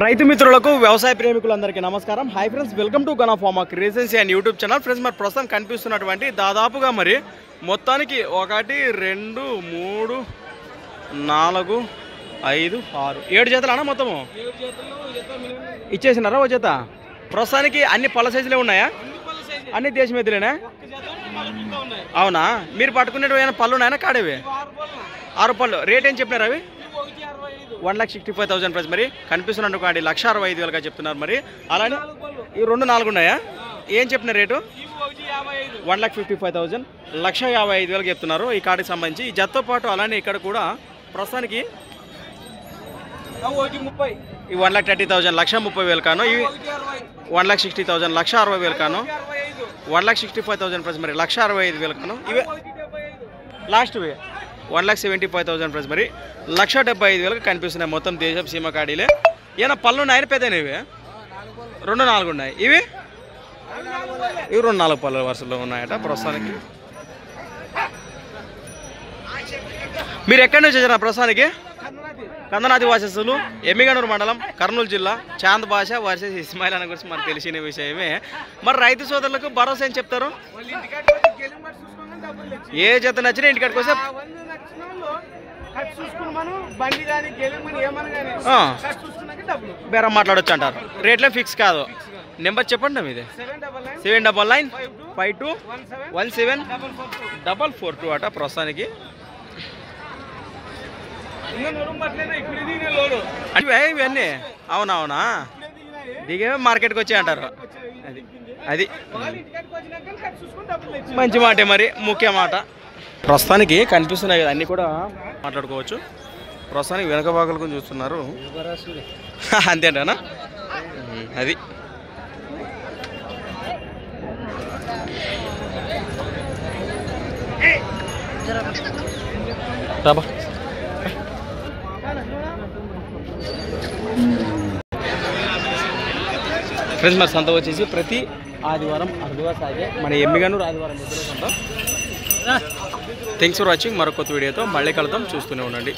రైతు మిత్రులకు వ్యవసాయ ప్రేమికులందరికీ నమస్కారం. Hi friends, welcome to gun of pharma creations and YouTube channel. Friends, మరి ప్రస్తుతం కనిపిస్తున్నటువంటి దాదాపుగా మరి మొత్తానికి 1 2 3 4 5 6 7 జతలు మొత్తము ఇచ్చేసినారా? ఓ జత ప్రస్తుతానికి అన్ని పళ్ళ సైజులే ఉన్నాయా? అన్ని దేశం ఎద్దులేనా? అవునా? మీరు పట్టుకునేవి ఏమైనా పళ్ళు ఉన్నాయా? కాడేవి 6 పళ్ళు. రేట్ ఏం చెప్పినారు అవి? 1,65,000 ప్రైస్. మరి కనిపిస్తున్నటువంటి 1,65,000గా చెప్తున్నారు. మరి అలానే ఈ 2 4 ఉన్నాయా? ఏం చెప్పిన రేటు? 1,55,000 1,55,000 చెప్తున్నారు ఈ కార్డుకి సంబంధించి. ఈ జతతో పాటు అలానే ఇక్కడ కూడా ప్రస్తుతానికి ఈ 1,30,000 1,30,000 కాను, ఇవి 1,60,000 1,60,000 కాను, 1,65,000 ప్రైస్. మరి 1,65,000 కాను. ఇవే లాస్ట్వి 1,75,000 ప్రైస్. మరి 1,75,000 కనిపిస్తున్నాయి మొత్తం దేశం సీమ కాడీలే. ఏమైనా పళ్ళు ఉన్నాయని పెద్దవి? ఇవి 2 4 ఉన్నాయి. ఇవి 2 4 పళ్ళ వరుసలో ఉన్నాయట ప్రస్తుతానికి. మీరు ఎక్కడి నుంచి వచ్చారా ప్రస్తుతానికి? కందనాది వాసస్సులు, ఎమ్మిగనూరు మండలం, కర్నూలు జిల్లా, చాంద్ భాష వర్సెస్ ఇస్మాయిల్ అన్న గురించి మనకు తెలిసిన విషయమే. మరి రైతు సోదరులకు భరోసా ఏం చెప్తారు? ఏ జత నచ్చినా ఇంటికాడికి వస్తే బేరం మాట్లాడొచ్చు అంటారు. రేట్లే ఫిక్స్ కాదు. నెంబర్ చెప్పండి నా మీదే. 7995217442 అట ప్రస్తుతానికి. ఇవన్నీ అవునవునా? దిగే మార్కెట్కి వచ్చాయి అంటారు. అది మంచి మాటే, మరి ముఖ్య మాట. ప్రస్తుతానికి కనిపిస్తున్నాయి కదా అన్నీ కూడా మాట్లాడుకోవచ్చు. ప్రస్తుతానికి వెనక భాగాలకు చూస్తున్నారు అంతేంటనా? అది రాబా. ఫ్రెండ్స్, మరి సంత వచ్చేసి ప్రతి ఆదివారం అరుదుగా సాగే మన ఎమ్మిగనూరు ఆదివారం ఎదురు సంత. Thanks for watching. మరొక కొత్త వీడియోతో మళ్ళీ కలుద్దాం. చూస్తూనే ఉండండి.